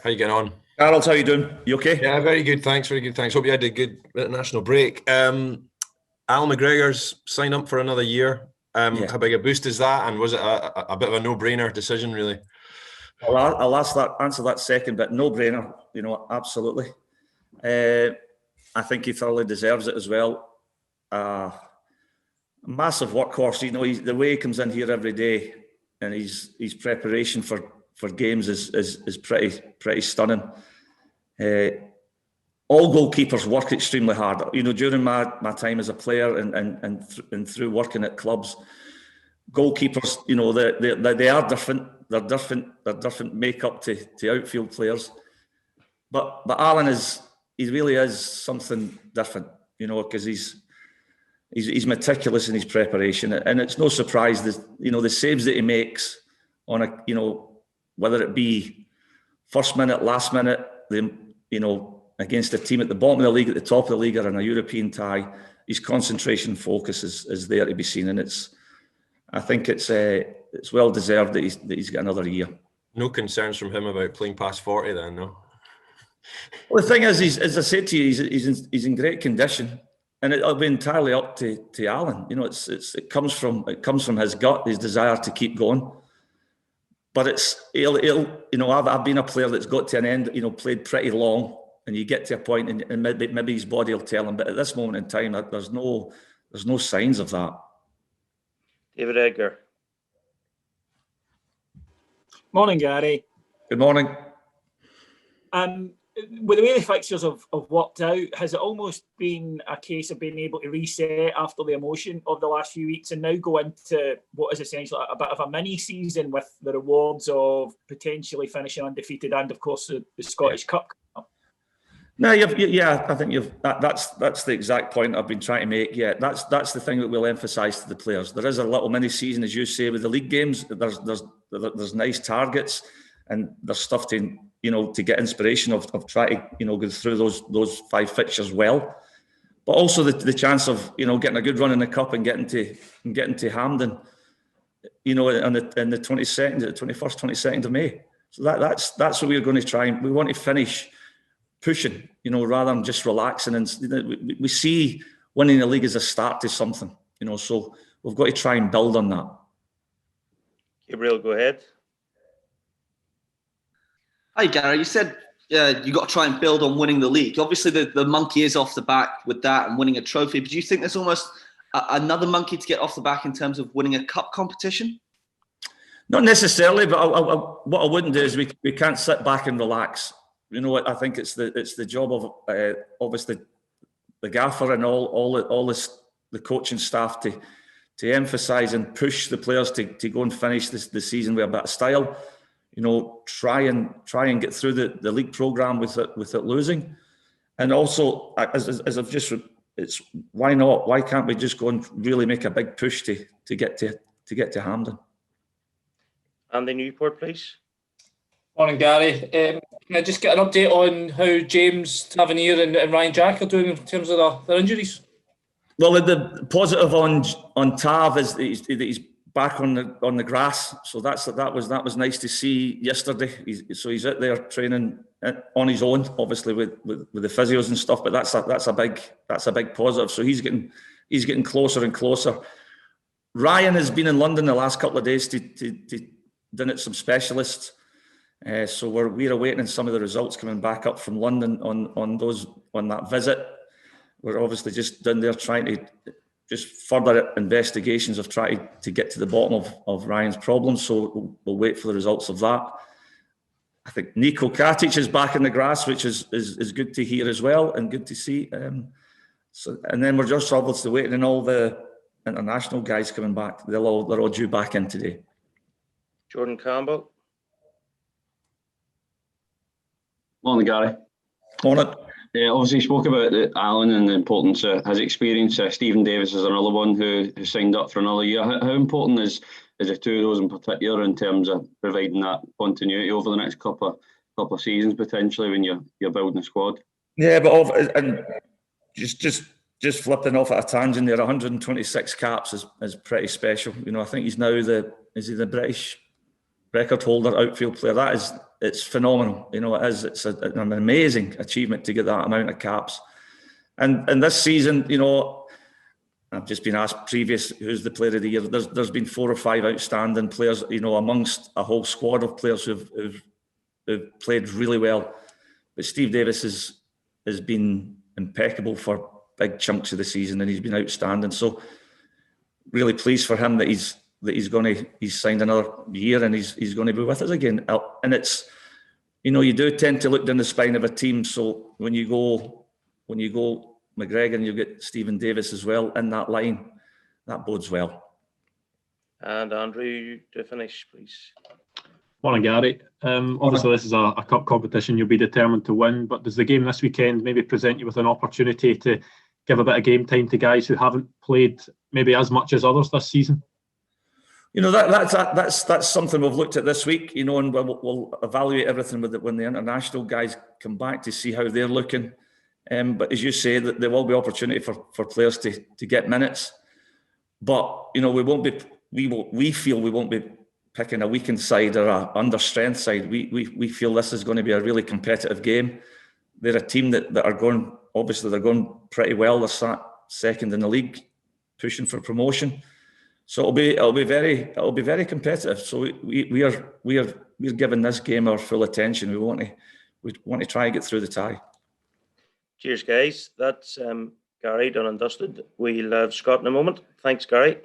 How you getting on? Harold, how you doing? You okay? Yeah, very good. Thanks. Very good. Thanks. Hope you had a good international break. Al McGregor's signed up for another year. Yes. How big a boost is that? And was it a bit of a no-brainer decision, really? I'll answer that second bit. No brainer, absolutely. I think he thoroughly deserves it as well. Massive workhorse. The way he comes in here every day, and his preparation for games is pretty stunning. All goalkeepers work extremely hard. During my time as a player and through working at clubs, goalkeepers, they are different. They're different makeup to outfield players. But Alan he really is something different, because he's meticulous in his preparation, and it's no surprise that the saves that he makes on whether it be first minute, last minute, against a team at the bottom of the league, at the top of the league, or in a European tie, his concentration focus is there to be seen, and I think it's well deserved that he's got another year. No concerns from him about playing past 40 then, no? Well, the thing is, as I said to you, he's in great condition, and it'll be entirely up to Alan. It comes from his gut, his desire to keep going. But I've been a player that's got to an end, played pretty long, and you get to a point, and maybe his body will tell him. But at this moment in time, there's no signs of that. David Edgar. Morning, Gary. Good morning. With the way the fixtures have worked out, has it almost been a case of being able to reset after the emotion of the last few weeks and now go into what is essentially a bit of a mini season with the rewards of potentially finishing undefeated and, of course, the Scottish Cup? No, I think that's the exact point I've been trying to make. Yeah, that's the thing that we'll emphasise to the players. There is a little mini season, as you say, with the league games. There's nice targets, and there's stuff to get inspiration of trying to go through those 5 fixtures well, but also the chance of getting a good run in the cup and getting to Hampden, in the 21st of May. So that's what we're going to try, and we want to finish pushing, rather than just relaxing. And we see winning the league as a start to something, so we've got to try and build on that. Gabriel, go ahead. Hi, Gary. You said you got to try and build on winning the league. Obviously, the monkey is off the back with that and winning a trophy. But do you think there's almost another monkey to get off the back in terms of winning a cup competition? Not necessarily, but what I wouldn't do is we can't sit back and relax. I think it's the job of obviously the gaffer and all the coaching staff to emphasise and push the players to go and finish the season with a bit of style. Try and get through the league programme without losing, and also as I've just, it's why not? Why can't we just go and really make a big push to get to Hampden? Andy Newport, please. Morning, Gary. Can I just get an update on how James Tavernier and Ryan Jack are doing in terms of their injuries? Well, the positive on Tav is that he's back on the grass, so that was nice to see yesterday. He's out there training on his own, obviously with the physios and stuff. But that's a big positive. So he's getting closer and closer. Ryan has been in London the last couple of days to done at some specialists. So we're awaiting some of the results coming back up from London on that visit. We're obviously just down there trying to just further investigations of trying to get to the bottom of Ryan's problems. So we'll wait for the results of that. I think Nico Katic is back in the grass, which is good to hear as well and good to see. And then we're just obviously waiting on all the international guys coming back. They're all due back in today. Jordan Campbell. Morning, Gary. Morning. Obviously, you spoke about Alan and the importance of his experience. Stephen Davis is another one who signed up for another year. How important is the two of those in particular in terms of providing that continuity over the next couple of seasons potentially when you're building a squad? Yeah, but and just flipping off at a tangent there, 126 caps is pretty special. I think he's now the British record holder outfield player. it's phenomenal. You know, it is. It's an amazing achievement to get that amount of caps. And this season, you know, I've just been asked previous who's the player of the year. There's been 4 or 5 outstanding players, you know, amongst a whole squad of players who've played really well. But Steve Davis has been impeccable for big chunks of the season, and he's been outstanding. So really pleased for him that he's signed another year and he's going to be with us again. And it's, you know, you do tend to look down the spine of a team. So when you go McGregor and you get Stephen Davis as well in that line, that bodes well. And Andrew, to finish, please. Morning, Gary. Obviously, this is a cup competition you'll be determined to win, but does the game this weekend maybe present you with an opportunity to give a bit of game time to guys who haven't played maybe as much as others this season? You know, that's something we've looked at this week, you know, and we'll evaluate everything when the international guys come back to see how they're looking. But as you say, that there will be opportunity for players to get minutes. But, you know, we feel we won't be picking a weakened side or a under-strength side. We feel this is going to be a really competitive game. They're a team that are going, obviously they're going pretty well. They're sat second in the league, pushing for promotion. So it'll be very competitive. So we're giving this game our full attention. We want to try and get through the tie. Cheers, guys. That's Gary done and dusted. We'll have Scott in a moment. Thanks, Gary.